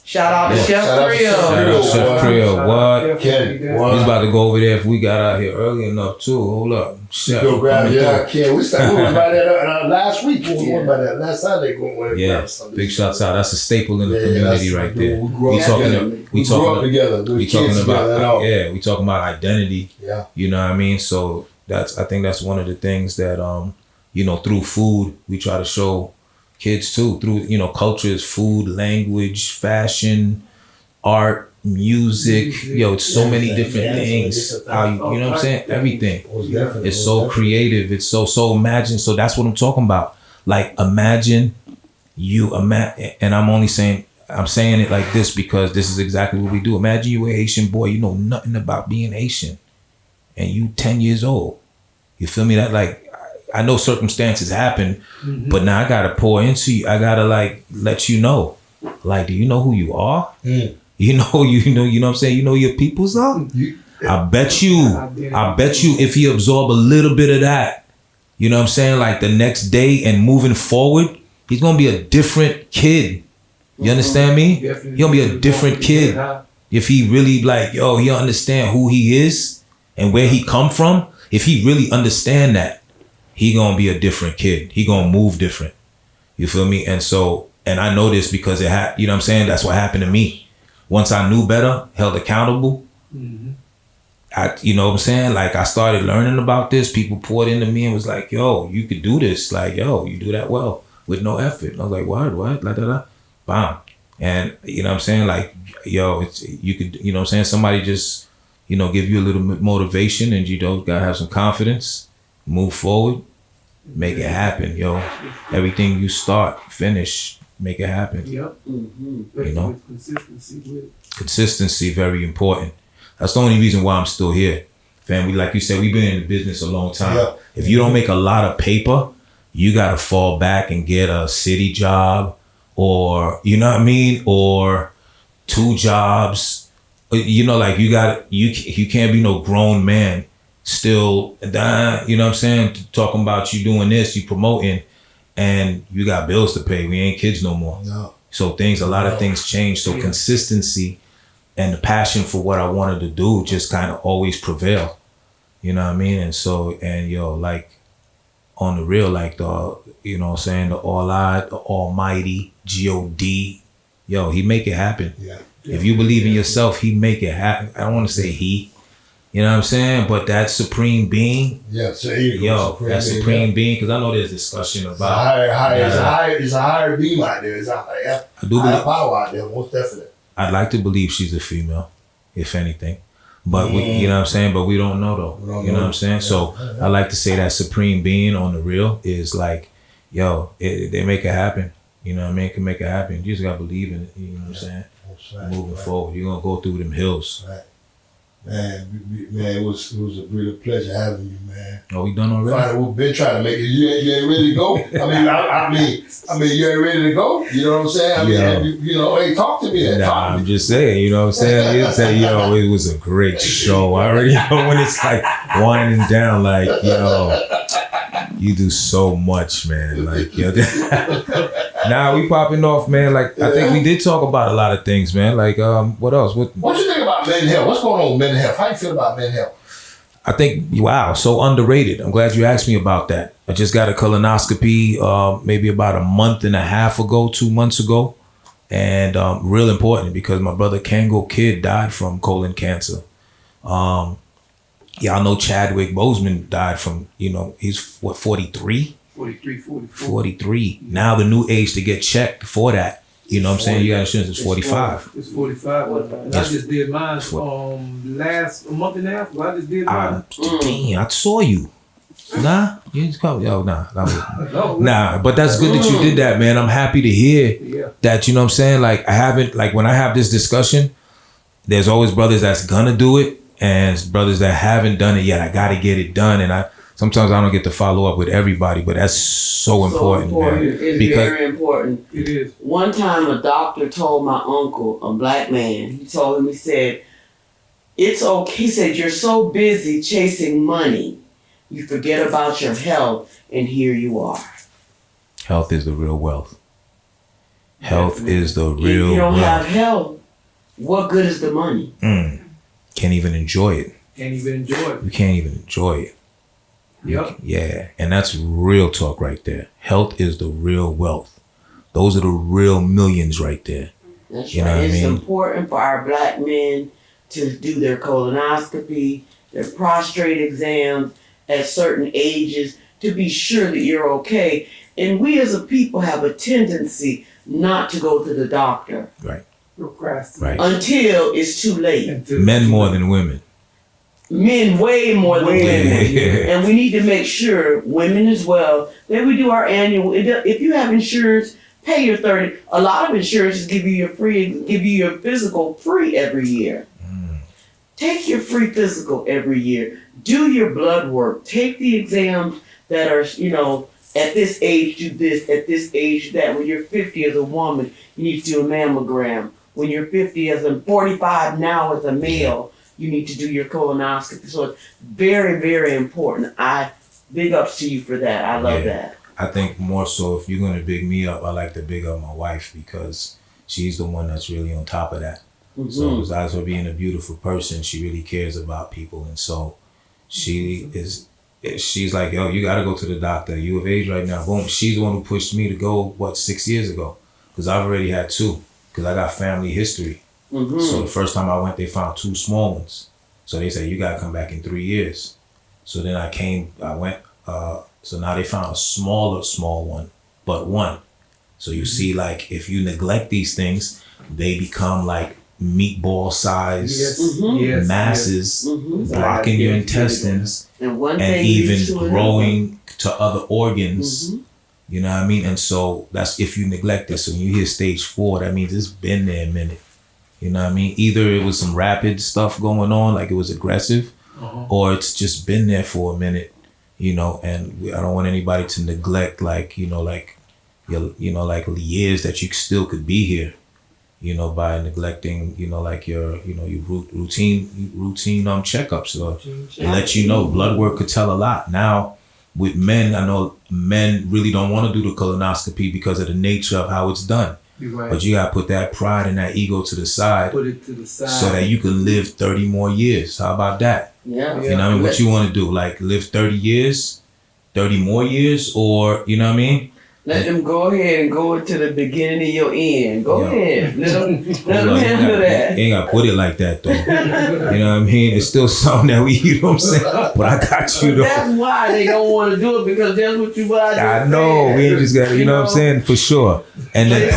Shout out to Chef Shout out to Creel. Chef Shout out to Chef Creel. What? Ken, what? He's about to go over there if we got out here early enough too. Hold up. Chef. Go grab Ken. We went by that last week. We went by that last Sunday. Yeah, big shouts out. That's a staple in the community right there. We grew up together. We talking about we talking about identity. Yeah. You know what I mean? So I think that's one of the things that through food we try to show kids too, through cultures, food, language, fashion, art, music. It's so many different things. How you know what I'm saying? Everything. It's so creative. It's so imagine. So that's what I'm talking about. Like imagine and I'm saying it like this because this is exactly what we do. Imagine you a Haitian boy, you know nothing about being Haitian, and you 10 years old. You feel me? That like I know circumstances happen, but now I gotta pour into you. I gotta let you know. Like, do you know who you are? You know what I'm saying? You know your peoples are? I bet you if you absorb a little bit of that, you know what I'm saying? Like the next day and moving forward, he's gonna be a different kid. You understand me? He's gonna be a different kid. If he really he'll understand who he is and where he come from. If he really understand that, he gonna be a different kid. He gonna move different. You feel me? And I know this because you know what I'm saying? That's what happened to me. Once I knew better, held accountable, you know what I'm saying? Like I started learning about this. People poured into me and was like, yo, you could do this. Like, yo, you do that well with no effort. And I was like, what? La, da, da. Bam. And you know what I'm saying? Like, yo, you could, you know what I'm saying? Somebody just, give you a little motivation and you gotta have some confidence, move forward, make it happen, yo. Everything you start, finish, make it happen. Yep. Consistency with it. Consistency, very important. That's the only reason why I'm still here. Fam, like you said, we've been in the business a long time. Yeah. If you don't make a lot of paper, you gotta fall back and get a city job or, you know what I mean? Or 2 jobs. You can't be no grown man still, you know what I'm saying? Talking about you doing this, you promoting, and you got bills to pay. We ain't kids no more. No. So a lot of things change. So consistency and the passion for what I wanted to do just kind of always prevail. You know what I mean? And like on the real, like you know what I'm saying, the all-eyed, the almighty, God, yo, he make it happen. Yeah. If you believe in yourself, he make it happen. I don't want to say he, you know what I'm saying? But that supreme being, that supreme being, because I know there's discussion about it's a higher being out there. It's a higher power out there, most definitely. I'd like to believe she's a female, if anything. But you know what I'm saying? But we don't know though. You know what I'm saying? Yeah. So I like to say that supreme being on the real is like, yo, they make it happen. You know what I mean? It can make it happen. You just gotta believe in it. You know what I'm saying? Right, moving forward, you're gonna go through them hills. Right. Man, it was a real pleasure having you, man. Oh, we done already? We've been trying to make it. You ain't ready to go. I mean, you ain't ready to go. You know what I'm saying? Hey, talk to me. I'm just saying. You know what I'm saying? It was a great show. I already know when it's like winding down. Like, you do so much, man. Like, Nah, we popping off, man. Like, I think we did talk about a lot of things, man. Like, what else? What you think about mental health? What's going on with mental health? How you feel about mental health? I think, wow, so underrated. I'm glad you asked me about that. I just got a colonoscopy maybe about a month and a half ago, 2 months ago. And real important because my brother Kango Kid died from colon cancer. Y'all know Chadwick Boseman died from, he's what, 43? 43. Now the new age to get checked for that. You know what I'm saying? You got insurance, it's 45. It's 45. I just did mine last month and a half. I just did mine. Damn, I saw you. Nah, you just call nah. Nah, but that's good that you did that, man. I'm happy to hear that, you know what I'm saying? Like, I haven't, like, when I have this discussion, there's always brothers that's gonna do it and brothers that haven't done it yet. I gotta get it done. And sometimes I don't get to follow up with everybody, but that's so important, man. It's very important. It is. One time a doctor told my uncle, a black man, he said, it's okay. He said, you're so busy chasing money, you forget about your health, and here you are. Health is the real wealth. Health is the If real you don't have wealth. health, what good is the money? Can't even enjoy it. Can't even enjoy it. You can't even enjoy it. Yep. Yeah, and that's real talk right there. Health is the real wealth. Those are the real millions right there. That's You know right. what I It's mean? important for our black men to do their colonoscopy, their prostate exams at certain ages to be sure that you're okay. And we as a people have a tendency not to go to the doctor Procrastinate. Right. until it's too late. Men more than women. Men way more than women. Yeah. And we need to make sure, women as well, that we do our annual. If you have insurance, pay your 30. A lot of insurances give you your physical free every year. Take your free physical every year. Do your blood work. Take the exams that are, at this age do this, at this age do that. When you're 50 as a woman, you need to do a mammogram. When you're 50 as a 45 now as a male, you need to do your colonoscopy. So it's very, very important. Big ups to you for that. I love that. I think more so if you're going to big me up, I like to big up my wife because she's the one that's really on top of that. Mm-hmm. So besides her being a beautiful person, she really cares about people. And so she's like, yo, you got to go to the doctor. You of age right now. Boom. She's the one who pushed me to go, 6 years ago? Because I've already had 2 because I got family history. Mm-hmm. So the first time I went, they found 2 small ones. So they said, you got to come back in 3 years. So then I went, so now they found a small one, but 1. So you see, like, if you neglect these things, they become like meatball size masses, blocking your intestines, And one and thing even leads to another. growing to other organs. You know what I mean? And so that's if you neglect it. So when you hear stage 4, that means it's been there a minute. You know what I mean? Either it was some rapid stuff going on, like it was aggressive, or it's just been there for a minute. And I don't want anybody to neglect, like years that you still could be here, by neglecting, like your routine checkups, or it lets you know. Blood work could tell a lot. Now with men, I know men really don't want to do the colonoscopy because of the nature of how it's done. Right. But you gotta put that pride and that ego to the side, Put it to the side. so that you can live 30 more years. How about that? Yeah. You know what I mean? What you want to do? Like live 30 years, 30 more years, or you know what I mean? Let them go ahead and go into the beginning of your end. Go ahead. Let them Hold on, handle that. You ain't gotta put it like that though. You know what I mean? It's still something that we, you know what I'm saying? But I got you though. That's why they don't want to do it, because that's what you want. I know, we ain't just got, you know what I'm saying? For sure. And then It's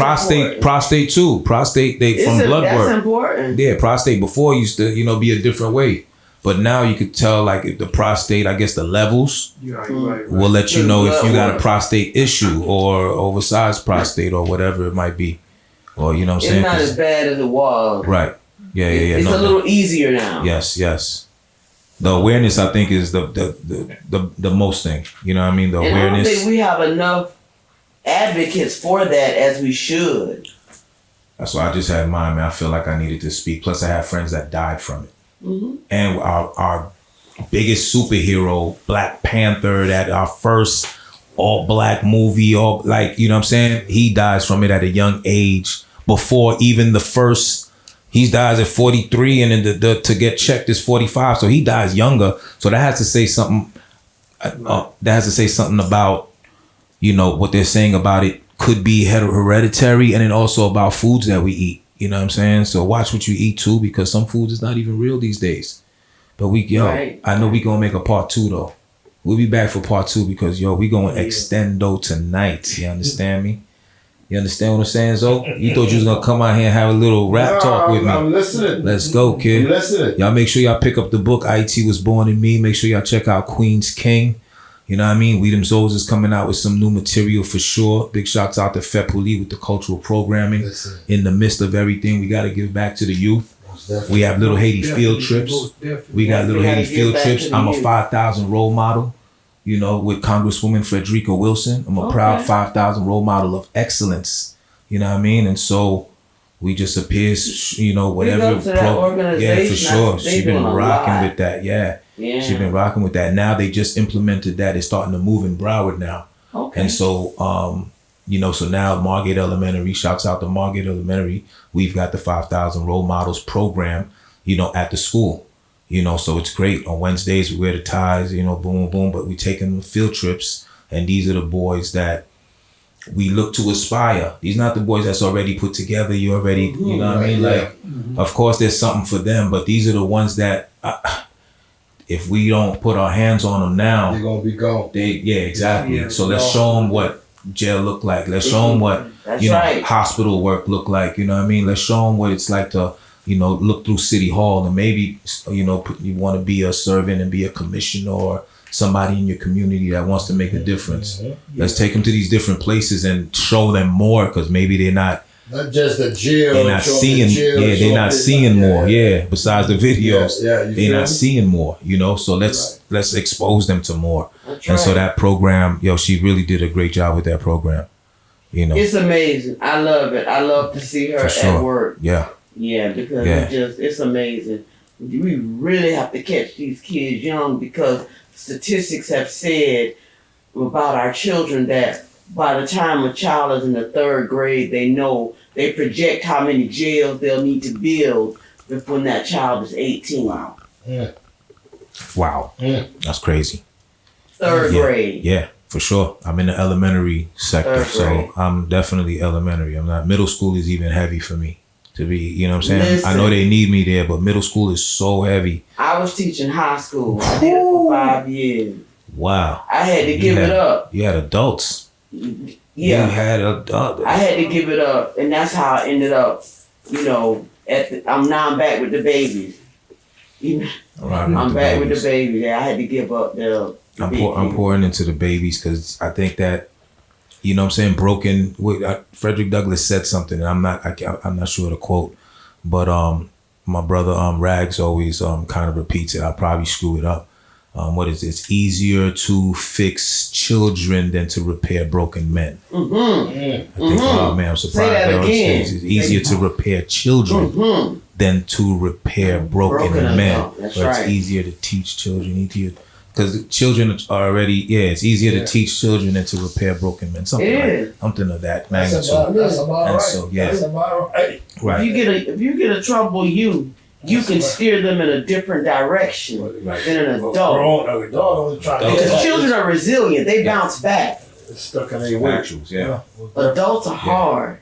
prostate too. Prostate, from blood that's work. important. Yeah, prostate before used to, be a different way. But now you could tell, like, if the prostate, I guess the levels Right. will let you know if you got a Blood prostate issue or oversized prostate or whatever it might be. Or, you know what I'm It's saying? not as bad as it was. Right. Yeah. It's a little easier now. Yes. The awareness, I think, is the most thing. You know what I mean? The And awareness. I don't think we have enough advocates for that as we should. That's why I just had mine, man. I feel like I needed to speak. Plus, I have friends that died from it. And our biggest superhero, Black Panther, that our first all black movie, you know what I'm saying? He dies from it at a young age, before even the first. He dies at 43, and then to get checked is 45. So he dies younger. So that has to say something. That has to say something about, what they're saying about it could be hereditary, and then also about foods that we eat. You know what I'm saying? So watch what you eat too, because some foods is not even real these days. But Right. I know we gonna make a part 2 though. We'll be back for part 2 because we going extendo tonight. You understand me? You understand what I'm saying, Zoe? You thought you was gonna come out here and have a little rap talk with me. I'm listening. Let's go, kid. I'm listening. Y'all make sure y'all pick up the book, IT Was Born in Me. Make sure y'all check out Queen's King. You know what I mean? We Them Zoes is coming out with some new material for sure. Big shouts out to Fepuli with the cultural programming. Listen. In the midst of everything, we got to give back to the youth. Most definitely. We have Little Haiti field trips. We got Little We gotta Haiti give field back trips. to the I'm a youth. 5,000 role model, with Congresswoman Frederica Wilson. I'm a proud 5,000 role model of excellence. You know what I mean? And so we just appears, whatever. Big up to that organization. Yeah, for sure. They She's been doing a rocking lot. with that. Yeah. Yeah. She's been rocking with that. Now they just implemented that. It's starting to move in Broward now. Okay. And so So now Margate Elementary, shouts out to Margate Elementary, we've got the 5,000 Role Models program, at the school. So it's great. On Wednesdays, we wear the ties, boom, boom, but we taking them field trips. And these are the boys that we look to aspire. These not the boys that's already put together. You already, you know what I mean? Like, of course, there's something for them, but these are the ones that, if we don't put our hands on them now, they're gonna be gone. Exactly. Yeah, so let's show them what jail look like. Let's show them what hospital work look like. You know what I mean? Let's show them what it's like to look through City Hall, and maybe you want to be a servant and be a commissioner or somebody in your community that wants to make a difference. Let's take them to these different places and show them more, because maybe they're not just the jail. They're not seeing. They're not seeing more. Besides the videos, they're not seeing more. So let's expose them to more. And so that program, she really did a great job with that program. It's amazing. I love it. I love to see her at work. Yeah, because it's amazing. We really have to catch these kids young, because statistics have said about our children that by the time a child is in the 3rd grade, they project how many jails they'll need to build when that child is 18. Wow. Yeah. Wow. Yeah. That's crazy. 3rd grade. Yeah, for sure. I'm in the elementary sector, so I'm definitely elementary. I'm not. Middle school is even heavy for me to be, you know what I'm saying? Listen, I know they need me there, but middle school is so heavy. I was teaching high school. I did it for 5 years. Wow. I had to give it up. You had adults. Yeah. You had adults. I had to give it up, and that's how I ended up, I'm back with the babies. I'm back with the babies. I had to give up the I'm pouring into the babies, because I think that, broken. Frederick Douglass said something, and I'm not sure the quote, but my brother Rags always kind of repeats it. I'll probably screw it up. What is it? It's easier to fix children than to repair broken men. I think, oh man, I'm surprised. Say that again. It's easier to repair children than to repair broken men. That's but right. It's easier to teach children. Because children are already, it's easier to teach children than to repair broken men. Something of that magnitude. That's about right. So, That's about right. Right. If you get a trouble, you can steer them in a different direction than an adult. Because children are resilient. They bounce back. It's stuck in their way. Actuals, Adults are hard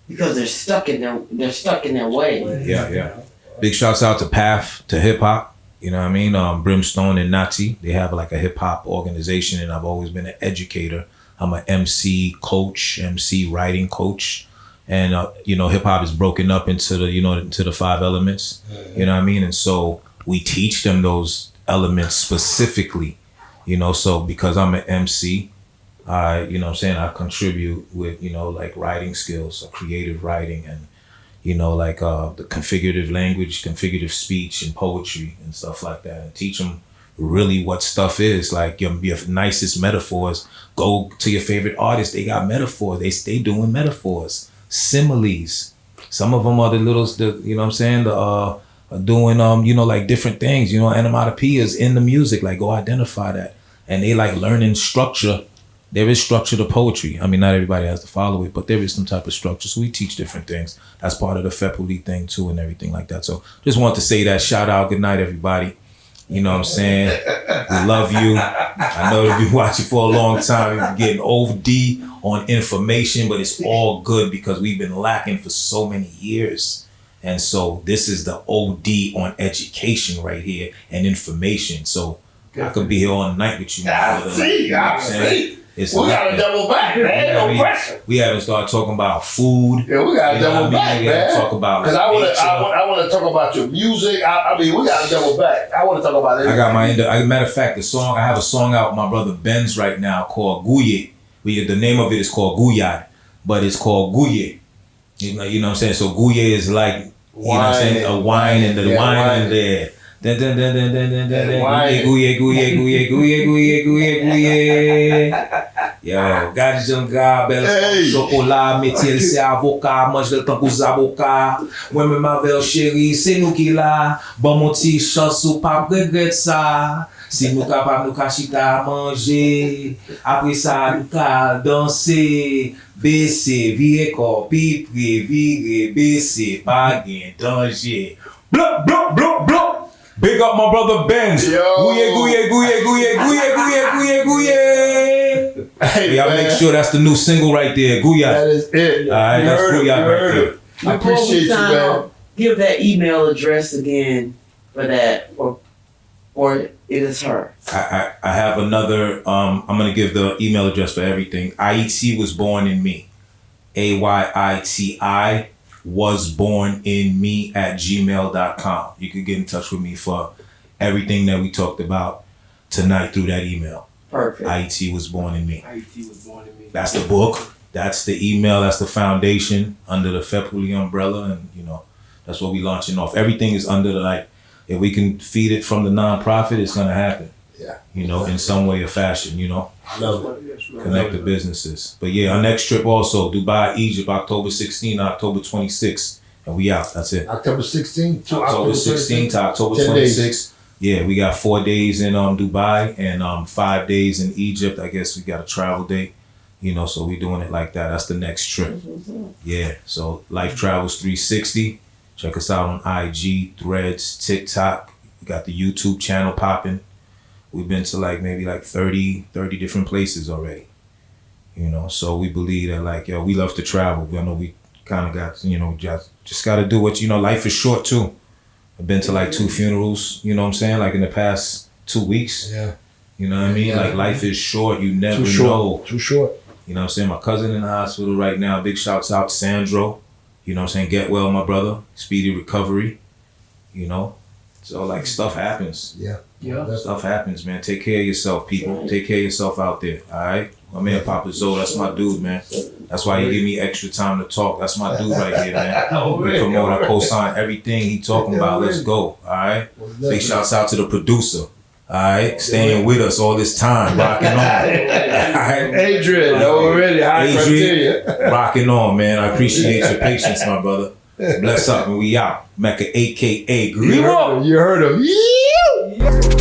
because they're stuck in their way. Yeah. Big shouts out to Path, to hip hop. You know what I mean? Brimstone and Nazi, they have like a hip hop organization, and I've always been an educator. I'm an MC coach, MC writing coach. And, hip hop is broken up into the 5 elements, you know what I mean? And so we teach them those elements specifically, so because I'm an MC, I contribute with, like writing skills, creative writing, and, the configurative language, configurative speech and poetry and stuff like that, and teach them really what stuff is. Like your nicest metaphors, go to your favorite artist. They got metaphors. They stay doing metaphors. Similes. Some of them are doing like different things, onomatopoeias in the music, like go identify that. And they like learning structure. There is structure to poetry. I mean, not everybody has to follow it, but there is some type of structure. So we teach different things. That's part of the FEPULI thing too, and everything like that. So just want to say that. Shout out. Good night, everybody. You know what I'm saying? We love you. I know you've been watching for a long time. You've been getting OD on information, but it's all good because we've been lacking for so many years. And so this is the OD on education right here and information. So I could be here all night with you. I see. We gotta double back, man. No pressure. We haven't started talking about food. Yeah, we gotta double back, man. Talk about because I want to talk about your music. We gotta double back. I want to talk about everything. I got matter of fact, I have a song out with my brother Benz right now called Guye. The name of it is called Guyad, but it's called Guye. You know what I'm saying? So Guye is like, you know what I'm saying, a wine, and the wine in there. Guye. Yo, gade jan ga, bel chocolat, metil se avocat, mange le tan pou zaboka. Mwen men mavel chéri, se nou ki la, bon mon ti chans ou pa regret sa. Si nou kapab nou ka chita manje, apre sa nou ka danse. BC, vehicle, pipi, vire, BC, bagging, danger. Blup, blup, blup, blup. Big up my brother Benz. Yo. Guye. Hey, Y'all make sure that's the new single right there. Guye. That is it. Alright, that's Guye right there. I appreciate you, man. Give that email address again for that, or it is her. I have another, I'm going to give the email address for everything. IET was born in me. AYITI was born in me at gmail.com. You can get in touch with me for everything that we talked about tonight through that email. Perfect. IET was born in me. IET was born in me. That's the book. That's the email. That's the foundation under the Fepuli umbrella. And, you know, that's what we launching off. Everything is under the, like, if we can feed it from the nonprofit, it's going to happen. Yeah. You know, in some way or fashion, you know. Love it. Connect the businesses. But yeah, our next trip also, Dubai, Egypt, October 16, October 26. And we out. That's it. October 16th to October 16 to October 10 26. days. Yeah, we got 4 days in Dubai and 5 days in Egypt. I guess we got a travel date. You know, so we doing it like that. That's the next trip. Yeah. So Life Travels 360. Check us out on IG, Threads, TikTok. We got the YouTube channel popping. We've been to like maybe like 30 different places already. You know, so we believe that like, yo, we love to travel. I know we kind of got, you know, just got to do what, you know, life is short too. I've been to like 2 funerals, you know what I'm saying? Like in the past 2 weeks. Yeah. You know what I mean? Yeah. Like life is short. You never Too short. know. Too short. You know what I'm saying? My cousin in the hospital right now. Big shouts out to Sandro. You know what I'm saying? Get well, my brother. Speedy recovery. You know? So like stuff happens. Yeah. Yeah. Stuff happens, man. Take care of yourself, people. Take care of yourself out there. All right? My man PapaZoe, that's my dude, man. That's why he give me extra time to talk. That's my dude right here, man. We promote, I co-sign everything he talking about. Let's go. All right? Big shouts out to the producer. All right? Staying with us all this time. Rocking on. All right? Adrian, already high criteria. Rocking on, man. I appreciate your patience, my brother. Bless up and we out. Mecca, a.k.a. Grimo. You heard him. Yeah.